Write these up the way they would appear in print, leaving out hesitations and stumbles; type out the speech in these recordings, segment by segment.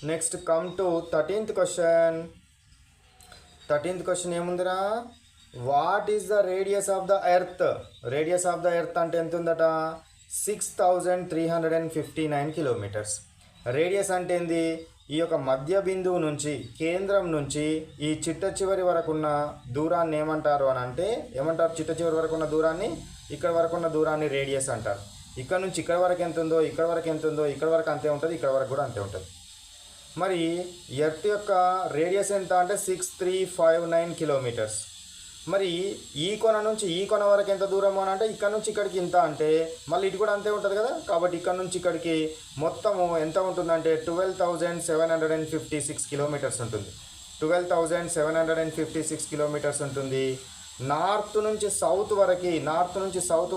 Next come to 13th question. 13th question ఏముందిరా, what is the radius of the earth? Radius of the earth అంటే ఎంత ఉందట, 6359 kilometres. Radius అంటే ఏంది, ఈ యొక్క మధ్య బిందువు నుంచి కేంద్రం నుంచి ఈ చిట్ట చివరి వరకు ఉన్న దూరాన్ని ఏమంటారు అని అంటే, ఏమంటారు, చిట్ట చివరి వరకు ఉన్న దూరాన్ని, ఇక్కడ వరకు ఉన్న దూరాన్ని రేడియస్ అంటారు. ఇక్కడ నుంచి ఇక్కడ వరకు ఎంత ఉందో, ఇక్కడ వరకు ఎంత ఉందో, ఇక్కడ వరకు అంతే ఉంటుంది, ఇక్కడ వరకు కూడా అంతే ఉంటుంది. మరి ఎర్త్ యొక్క రేడియస్ ఎంత అంటే 6359 కిలోమీటర్స్. మరి ఈ కొన నుంచి ఈ కొన వరకు ఎంత దూరం అని అంటే, ఇక్కడ నుంచి ఇక్కడికి ఇంత అంటే మళ్ళీ ఇటు కూడా అంతే ఉంటుంది కదా. కాబట్టి ఇక్కడ నుంచి ఇక్కడికి మొత్తము ఎంత ఉంటుందంటే 12,756 కిలోమీటర్స్ ఉంటుంది. 12,756 కిలోమీటర్స్ ఉంటుంది. నార్త్ నుంచి సౌత్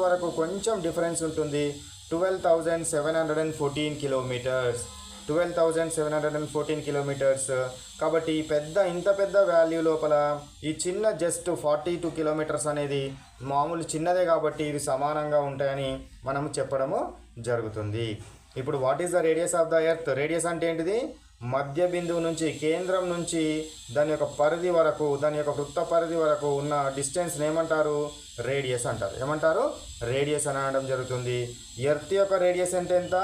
వరకు కొంచెం డిఫరెన్స్ ఉంటుంది, 12,714 కిలోమీటర్స్. 12,714 కిలోమీటర్స్. కాబట్టి ఇంత పెద్ద వాల్యూ లోపల ఈ చిన్న జస్ట్ 42 కిలోమీటర్స్ అనేది మామూలు చిన్నదే, కాబట్టి ఇవి సమానంగా ఉంటాయని మనము చెప్పడము జరుగుతుంది. ఇప్పుడు what is the radius of the earth? Radius అంటే ఏంటిది, మధ్య బిందువు నుంచి కేంద్రం నుంచి దాని యొక్క పరిధి వరకు, దాని యొక్క వృత్త పరిధి వరకు ఉన్న డిస్టెన్స్ని ఏమంటారు, రేడియస్ అంటారు. ఏమంటారు, రేడియస్ అని అనడం జరుగుతుంది. ఎర్త్ యొక్క రేడియస్ అంటే ఎంత,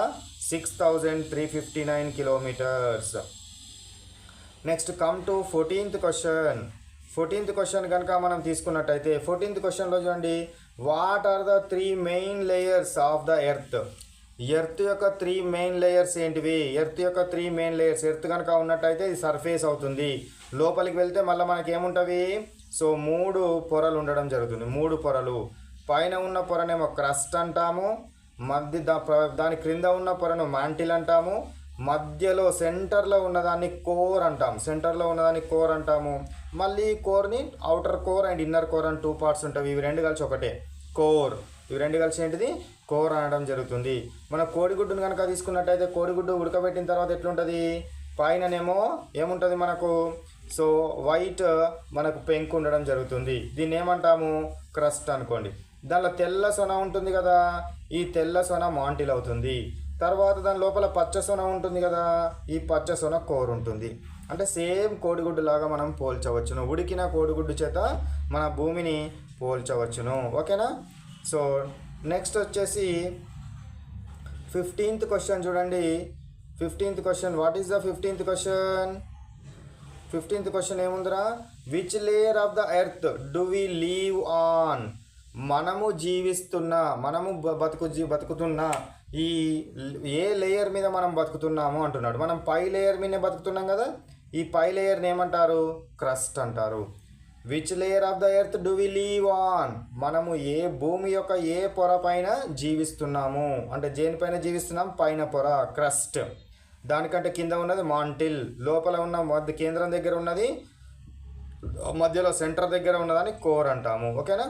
6359 kilometres. Next come to 14th question. 14th question కనుక మనం తీసుకున్నట్టయితే 14th క్వశ్చన్లో చూడండి, what are the 3 main layers of the earth? Earth యొక్క 3 మెయిన్ లేయర్స్ ఏంటివి? ఎర్త్ యొక్క 3 మెయిన్ లేయర్స్, ఎర్త్ కనుక ఉన్నట్టయితే ఇది సర్ఫేస్ అవుతుంది. లోపలికి వెళ్తే మళ్ళీ మనకి ఏముంటుంది, సో 3 పొరలు ఉండడం జరుగుతుంది. 3 పొరలు. పైన ఉన్న పొరనేమో క్రస్ట్ అంటాము, దాని క్రింద ఉన్న పొరను మాంటిల్ అంటాము, మధ్యలో సెంటర్లో ఉన్నదాన్ని కోర్ అంటాము. మళ్ళీ కోర్ని outer core and inner core అని 2 పార్ట్స్ ఉంటాయి. ఇవి 2 కలిసి ఒకటే కోర్. ఇవి 2 కలిసి ఏంటిది, కోర్ అనడం జరుగుతుంది. మన కోడిగుడ్డును కనుక తీసుకున్నట్టయితే కోడిగుడ్డు ఉడకబెట్టిన తర్వాత ఎట్లుంటుంది, పైననేమో ఏముంటుంది మనకు, సో వైట్ మనకు పెంకు ఉండడం జరుగుతుంది. దీన్ని ఏమంటాము, క్రస్ట్ అనుకోండి. దానిలో తెల్ల సొన ఉంటుంది కదా, ఈ తెల్ల సొన మాంటిల్ అవుతుంది. తర్వాత దాని లోపల పచ్చ సొన ఉంటుంది కదా, ఈ పచ్చ సొన కోర్ ఉంటుంది. అంటే సేమ్ కోడిగుడ్డు లాగా మనం పోల్చవచ్చును, ఉడికిన కోడిగుడ్డు చేత మన భూమిని పోల్చవచ్చును. ఓకేనా. సో నెక్స్ట్ వచ్చేసి 15th క్వశ్చన్ చూడండి. 15th question, what is the 15th question? 15th question ఏముందిరా, which layer of the earth do we live on? మనము బతుకుతున్న ఈ ఏ లేయర్ మీద మనం బతుకుతున్నాము అంటున్నాడు. మనం పై లేయర్ మీదనే బతుకుతున్నాం కదా, ఈ పై లేయర్ని ఏమంటారు, క్రస్ట్ అంటారు. Which layer of the earth do we live on? మనము భూమి యొక్క ఏ పొర పైన జీవిస్తున్నాము అంటే, దేనిపైన జీవిస్తున్నాం, పైన పొర క్రస్ట్. దానికంటే కింద ఉన్నది మాంటిల్, లోపల ఉన్న కేంద్రం దగ్గర ఉన్నది, మధ్యలో సెంటర్ దగ్గర ఉన్నదాన్ని కోర్ అంటాము. ఓకేనా.